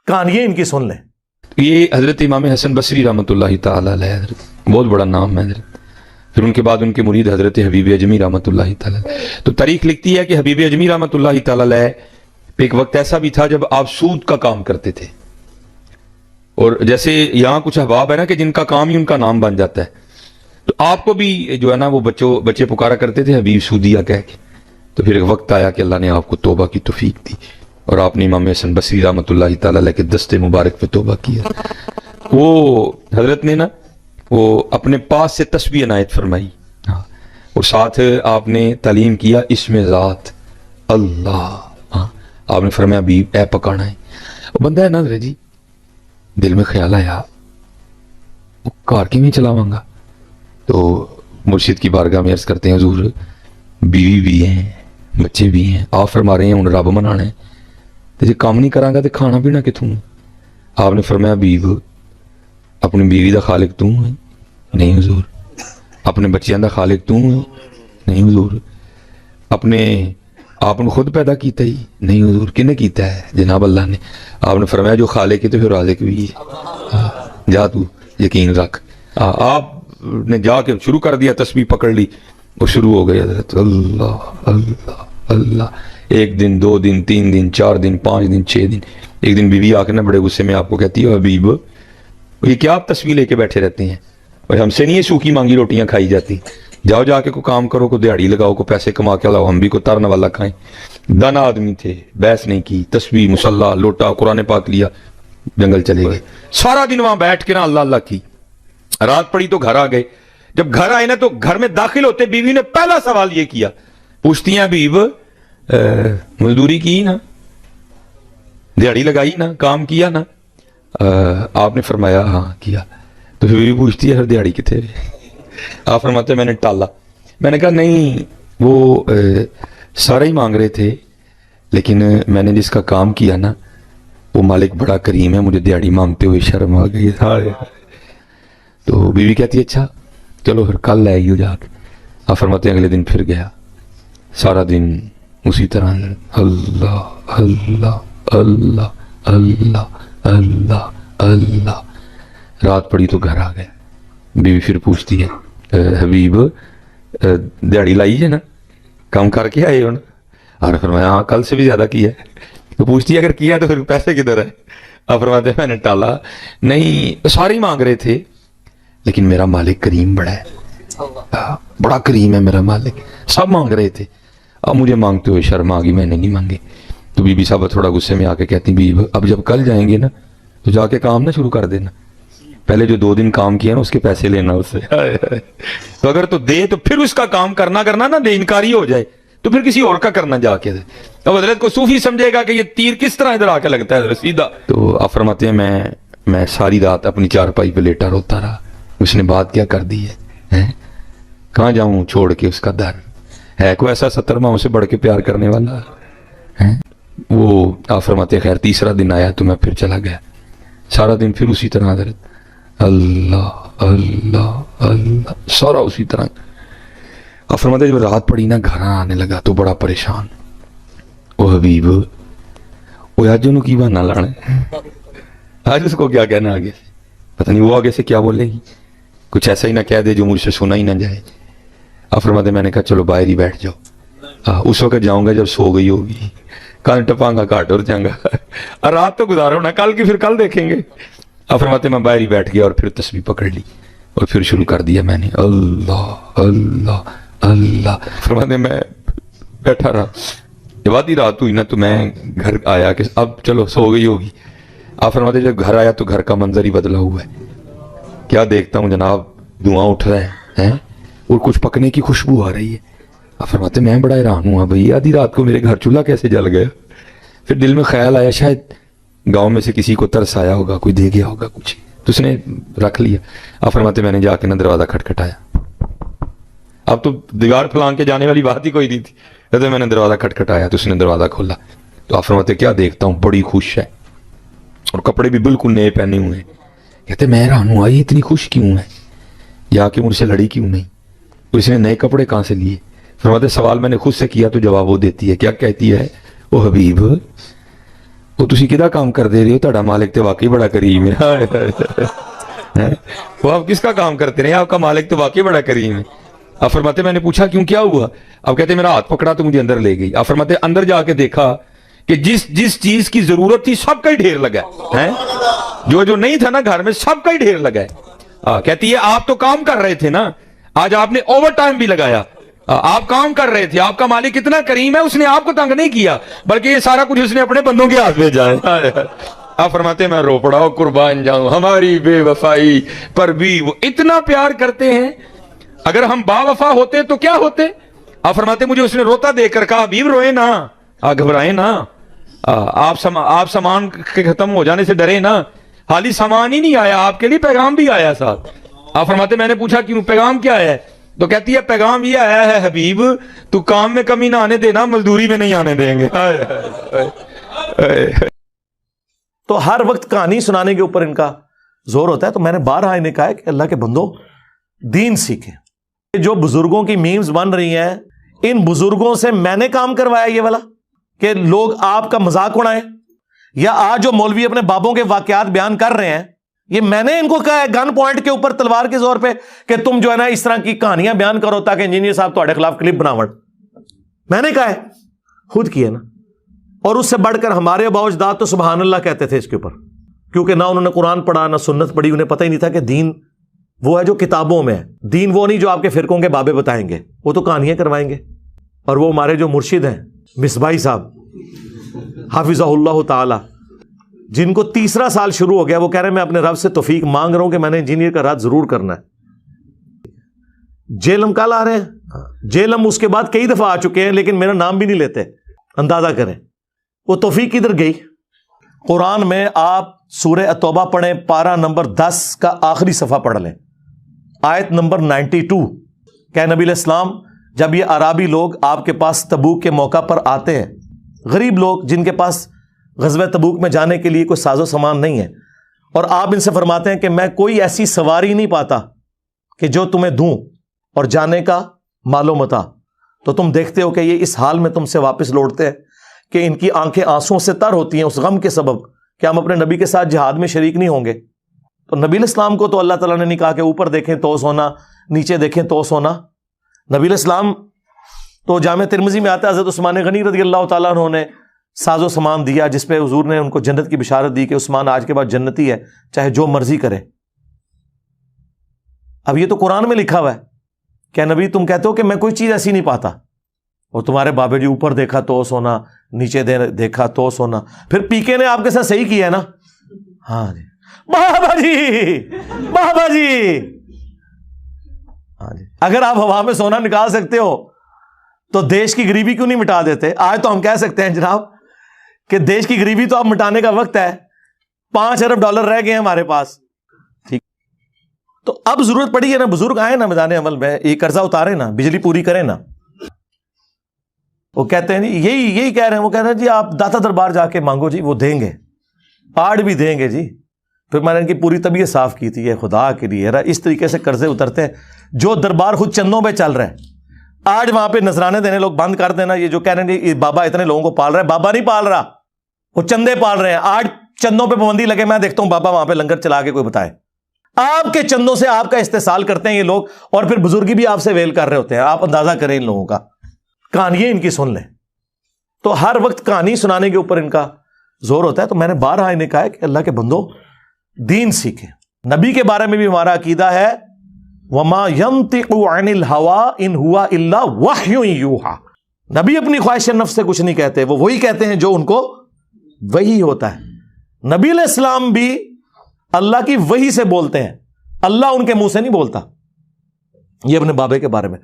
کہانیاں ان کی سن لیں. یہ حضرت امام حسن بصری رحمۃ اللہ تعالیٰ علیہ حضرت بہت بڑا نام ہے حضرت. پھر ان کے بعد ان کے مرید حضرت حبیب اجمی رحمۃ اللہ تعالیٰ. تو تاریخ لکھتی ہے کہ حبیب اجمی رحمۃ اللہ تعالیٰ علیہ ایک وقت ایسا بھی تھا جب آپ سود کا کام کرتے تھے, اور جیسے یہاں کچھ احباب ہے نا کہ جن کا کام ہی ان کا نام بن جاتا ہے, تو آپ کو بھی جو ہے نا وہ بچے پکارا کرتے تھے حبیب سودیہ کہہ کے. تو پھر ایک وقت آیا کہ اللہ نے آپ کو توبہ کی توفیق دی اور آپ نے امام حسن بصری رحمۃ اللہ تعالیٰ علیہ کے دستے مبارک پہ توبہ کیا. وہ حضرت نے نا وہ اپنے پاس سے تسبیح عنایت فرمائی, اور ساتھ آپ نے تعلیم کیا اسم ذات اللہ. آپ نے فرمایا ابھی اے پکانا ہے. بندہ ہے نا حضرت جی, دل میں خیال آیا وہ کار کی نہیں چلاواں گا, تو مرشد کی بارگاہ میں عرض کرتے ہیں حضور بیوی بھی ہیں بچے بھی ہیں, آپ فرما رہے ہیں انہوں رب منانا ہے, تو جی کام نہیں کرانگا تو کھانا پینا کتوں. آپ نے فرمایا بیو اپنی بیوی دا خالق تو ہے نہیں حضور, اپنے بچیاں دا خالق تو ہے نہیں حضور, اپنے آپ نے خود پیدا کیتا ہی نہیں حضور, کنے کیتا ہے جناب اللہ نے. آپ نے فرمایا جو خالق ہے تو پھر رازق بھی ہے, جا تو یقین رکھ. آپ نے جا کے شروع کر دیا, تسبیح پکڑ لی, وہ شروع ہو گئی حضرت اللہ اللہ اللہ. ایک دن 2 دن 3 دن 4 دن 5 دن 6 دن. ایک دن بیوی آ کے نا بڑے غصے میں آپ کو کہتی ہے حبیب یہ کیا آپ تسبیح لے کے بیٹھے رہتے ہیں, اور ہم سے نہیں یہ سوکھی مانگی روٹیاں کھائی جاتی, جاؤ جا کے کو کام کرو, کو دیہڑی لگاؤ, کو پیسے کما کے لاؤ, ہم بھی کو ترنا والا کھائیں. دانا آدمی تھے, بحث نہیں کی, تسبیح مصلی لوٹا قرآن پاک لیا, جنگل چلے گئے. سارا دن وہاں بیٹھ کے نا اللہ اللہ کی. رات پڑی تو گھر آ گئے. جب گھر آئے نا تو گھر میں داخل ہوتے بیوی نے پہلا سوال یہ کیا, پوچھتی ہیں حبیب مزدوری کی نا, دیہڑی لگائی نا, کام کیا نا. آپ نے فرمایا ہاں کیا. تو پھر پوچھتی ہے دیہڑی کتنے. آپ فرماتے میں نے ٹالا. میں نے کہا نہیں وہ سارا ہی مانگ رہے تھے, لیکن میں نے جس کا کام کیا نا وہ مالک بڑا کریم ہے, مجھے دیہڑی مانگتے ہوئے شرم آ گئی. تو بیوی کہتی ہے اچھا چلو پھر کل لے آئیو جا کے. آپ فرماتے ہیں اگلے دن پھر گیا, سارا دن اسی طرح اللہ اللہ اللہ اللہ اللہ اللہ. رات پڑی تو گھر آ گئے. بیوی پھر پوچھتی ہے حبیب دیہڑی لائی ہے نا, کام کر کے آئے ہو نا. آپ نے فرمایا ہاں کل سے بھی زیادہ کیا ہے. تو پوچھتی ہے اگر کیا تو پھر پیسے کدھر ہے. آپ فرماتے ہیں میں نے ٹالا. نہیں سارے ہی مانگ رہے تھے, لیکن میرا مالک کریم بڑا ہے, بڑا کریم ہے میرا مالک, سب مانگ رہے تھے, اب مجھے مانگتے ہوئے شرم آ گئی, میں نے نہیں مانگے. تو بی بی صاحب تھوڑا غصے میں آ کے کہتی بیوی اب جب کل جائیں گے نا تو جا کے کام نہ شروع کر دینا, پہلے جو 2 دن کام کیا نا اس کے پیسے لینا اس سے. تو اگر تو دے تو پھر اس کا کام کرنا نا دے انکاری ہو جائے تو پھر کسی اور کا کرنا جا کے. تو حضرت کو صوفی سمجھے گا کہ یہ تیر کس طرح ادھر آ کے لگتا ہے سیدھا. تو آپ فرماتے ہیں میں ساری رات اپنی چارپائی پہ لیٹا روتا رہا. اس نے بات کیا کر دی ہے, کہاں جاؤں چھوڑ کے اس کا در ہے, کوئی ایسا 70 ماہ سے بڑھ کے پیار کرنے والا ہے. وہ آپ فرماتے ہیں خیر تیسرا دن آیا تو میں پھر چلا گیا. سارا دن پھر اسی طرح حضرت اللہ اللہ اللہ سارا اسی طرح. آپ فرماتے ہیں جب رات پڑی نا گھر آنے لگا تو بڑا پریشان. او حبیب وہ آج انہوں کی بہانا لانا ہے, آج اس کو کیا کہنا آگے سے, پتہ نہیں وہ آگے سے کیا بولے گی, کچھ ایسا ہی نہ کہہ دے جو مجھ سے سنا ہی نہ جائے. آپ فرماتے میں نے کہا چلو باہر ہی بیٹھ جاؤ, اس وقت جاؤں گا جب سو گئی ہوگی, کل ٹپاں گا کاٹ اور جاؤں گا, رات تو گزارو نا, کل کی پھر کل دیکھیں گے. آپ فرماتے میں باہر ہی بیٹھ گیا اور پھر تسبیح پکڑ لی اور پھر شروع کر دیا میں نے اللہ اللہ اللہ. فرماتے میں بیٹھا رہا, جب آدھی رات ہوئی نا تو میں گھر آیا کہ اب چلو سو گئی ہوگی. آپ فرماتے جب گھر آیا تو گھر کا منظر ہی بدلا ہوا ہے. کیا دیکھتا ہوں جناب, دھواں اٹھ رہا ہے اور کچھ پکنے کی خوشبو آ رہی ہے. آپ فرماتے میں بڑا حیران ہوا, بھئی آدھی رات کو میرے گھر چولہا کیسے جل گیا. پھر دل میں خیال آیا شاید گاؤں میں سے کسی کو ترس آیا ہوگا, کوئی دے گیا ہوگا کچھ, تو اس نے رکھ لیا. آپ فرماتے میں نے جا کے نا دروازہ کھٹکھٹایا. اب تو دیوار پھلانگ کے جانے والی بات ہی کوئی نہیں تھی. کہتے میں نے دروازہ کھٹکھٹایا تو اس نے دروازہ کھولا. تو آپ فرماتے کیا دیکھتا ہوں, بڑی خوش ہے اور کپڑے بھی بالکل نئے پہنے ہوئے ہیں. کہتے میں حیران ہوں یہ اتنی خوش کیوں ہے, یا کہ مجھ سے لڑی کیوں نہیں, تو اس نے نئے کپڑے کہاں سے لیے. فرماتے سوال میں نے خود سے کیا تو جواب وہ دیتی ہے. کیا کہتی ہے, او حبیب وہ تسی کدا کام کر دے رہے ہو, تہاڈا مالک تے واقعی بڑا کریم ہے. وہ آپ کس کا کام کرتے رہے, آپ کا مالک تو واقعی بڑا کریم ہے. آپ فرماتے میں نے پوچھا کیوں, کیا ہوا؟ اب کہتے میرا ہاتھ پکڑا تو مجھے اندر لے گئی. آپ فرماتے اندر جا کے دیکھا کہ جس چیز کی ضرورت تھی سب کا ہی ڈھیر لگا ہے, جو نہیں تھا نا گھر میں سب کا ہی ڈھیر لگا ہے. کہتی ہے آپ تو کام کر رہے تھے نا, آج آپ نے اوور ٹائم بھی لگایا, آپ کام کر رہے تھے, آپ کا مالک اتنا کریم ہے, اس نے آپ کو تنگ نہیں کیا بلکہ یہ سارا کچھ اس نے اپنے بندوں کے ہاتھ میں جائے. آپ فرماتے ہیں میں رو پڑا ہوں, قربان جاؤں ہماری بے وفائی پر بھی وہ اتنا پیار کرتے ہیں. اگر ہم با وفا ہوتے تو کیا ہوتے؟ آپ فرماتے مجھے اس نے روتا دیکھ کر کہا حبیب روئے نا, گھبرائے نا, آپ سامان کے ختم ہو جانے سے ڈرے نا, حالی سامان ہی نہیں آیا, آپ کے لیے پیغام بھی آیا ساتھ. آپ فرماتے میں نے پوچھا کیوں, پیغام کیا ہے؟ تو کہتی ہے پیغام یہ آیا ہے حبیب تو کام میں کمی نہ آنے دینا, مزدوری میں نہیں آنے دیں گے. تو ہر وقت کہانی سنانے کے اوپر ان کا زور ہوتا ہے. تو میں نے بارہا انہیں کہا ہے کہ اللہ کے بندوں دین سیکھیں. جو بزرگوں کی میمز بن رہی ہیں, ان بزرگوں سے میں نے کام کروایا یہ والا کہ لوگ آپ کا مذاق اڑائیں, یا آج جو مولوی اپنے بابوں کے واقعات بیان کر رہے ہیں یہ میں نے ان کو کہا ہے گن پوائنٹ کے اوپر تلوار کے زور پہ کہ تم جو ہے نا اس طرح کی کہانیاں بیان کرو تاکہ انجینئر صاحب تمہارے خلاف کلپ بناون. میں نے کہا ہے, خود کیا نا. اور اس سے بڑھ کر ہمارے آباء و اجداد تو سبحان اللہ کہتے تھے اس کے اوپر, کیونکہ نہ انہوں نے قرآن پڑھا نہ سنت پڑھی, انہیں پتہ ہی نہیں تھا کہ دین وہ ہے جو کتابوں میں ہے, دین وہ نہیں جو آپ کے فرقوں کے بابے بتائیں گے, وہ تو کہانیاں کروائیں گے. اور وہ ہمارے جو مرشد ہیں مصباحی صاحب حافظہ اللہ تعالی, جن کو 3 سال شروع ہو گیا, وہ کہہ رہے ہیں میں اپنے رب سے توفیق مانگ رہا ہوں کہ میں نے انجینئر کا رات ضرور کرنا ہے. جیلم کل آ رہے ہیں, جیلم اس کے بعد کئی دفعہ آ چکے ہیں لیکن میرا نام بھی نہیں لیتے. اندازہ کریں وہ توفیق کدھر گئی. قرآن میں آپ سورہ التوبہ پڑھیں, پارہ نمبر 10 کا آخری صفحہ پڑھ لیں, آیت نمبر 92. کہ نبی علیہ السلام جب یہ عرابی لوگ آپ کے پاس تبوک کے موقع پر آتے ہیں, غریب لوگ جن کے پاس غزوہ تبوک میں جانے کے لیے کوئی ساز و سامان نہیں ہے, اور آپ ان سے فرماتے ہیں کہ میں کوئی ایسی سواری نہیں پاتا کہ جو تمہیں دوں اور جانے کا مال و متاع, تو تم دیکھتے ہو کہ یہ اس حال میں تم سے واپس لوٹتے ہیں کہ ان کی آنکھیں آنسوں سے تر ہوتی ہیں اس غم کے سبب کہ ہم اپنے نبی کے ساتھ جہاد میں شریک نہیں ہوں گے. تو نبی علیہ السلام کو تو اللہ تعالیٰ نے نہیں کہا کہ اوپر دیکھیں تو سونا, نیچے دیکھیں تو سونا. نبی علیہ السلام تو جامع ترمذی میں آتا ہے حضرت عثمان غنی رضی اللہ تعالیٰ عنہ نے ساز و سامان دیا, جس پہ حضور نے ان کو جنت کی بشارت دی کہ عثمان آج کے بعد جنتی ہے, چاہے جو مرضی کرے. اب یہ تو قرآن میں لکھا ہوا ہے کہ نبی تم کہتے ہو کہ میں کوئی چیز ایسی نہیں پاتا, اور تمہارے بابے جی اوپر دیکھا تو سونا, نیچے دیکھا تو سونا. پھر پی کے نے آپ کے ساتھ صحیح کیا ہے نا. ہاں جی بابا جی, بابا جی. ہاں جی, اگر آپ ہوا میں سونا نکال سکتے ہو تو دیش کی غریبی کیوں نہیں مٹا دیتے؟ آج تو ہم کہہ سکتے ہیں جناب کہ دیش کی غریبی تو اب مٹانے کا وقت ہے, 5 ارب ڈالر رہ گئے ہیں ہمارے پاس. ٹھیک, تو اب ضرورت پڑی ہے نا, بزرگ آئے نا میدان عمل میں, یہ قرضہ اتارے نا, بجلی پوری کریں نا. وہ کہتے ہیں جی یہی کہہ رہے ہیں, وہ کہہ رہے ہیں جی آپ داتا دربار جا کے مانگو جی, وہ دیں گے, آڑ بھی دیں گے جی. پھر میں نے ان کی پوری طبیعت صاف کی تھی, خدا کے لیے اس طریقے سے قرضے اترتے ہیں. جو دربار خود چندوں پہ چل رہے ہیں, آج وہاں پہ نذرانے دینے لوگ بند کر دینا. یہ جو کہہ رہے ہیں بابا اتنے لوگوں کو پال رہا ہے, بابا نہیں پال رہا, وہ چندے پال رہے ہیں. آج چندوں پہ پابندی لگے, میں دیکھتا ہوں بابا وہاں پہ لنگر چلا کے کوئی بتائے. آپ کے چندوں سے آپ کا استحصال کرتے ہیں یہ لوگ, اور پھر بزرگی بھی آپ سے ویل کر رہے ہوتے ہیں. آپ اندازہ کریں ان لوگوں کا, کہانیاں ان کی سن لیں. تو ہر وقت کہانی سنانے کے اوپر ان کا زور ہوتا ہے. تو میں نے بارہا انہیں کہا ہے کہ اللہ کے بندوں دین سیکھیں. نبی کے بارے میں بھی ہمارا عقیدہ ہے وما ينطق عن الهوى ان هو الا وحی یوحى. نبی اپنی خواہش نفس سے کچھ نہیں کہتے, وہ وہی کہتے ہیں جو ان کو وحی ہوتا ہے. نبی علیہ السلام بھی اللہ کی وحی سے بولتے ہیں, اللہ ان کے منہ سے نہیں بولتا. یہ اپنے بابے کے بارے میں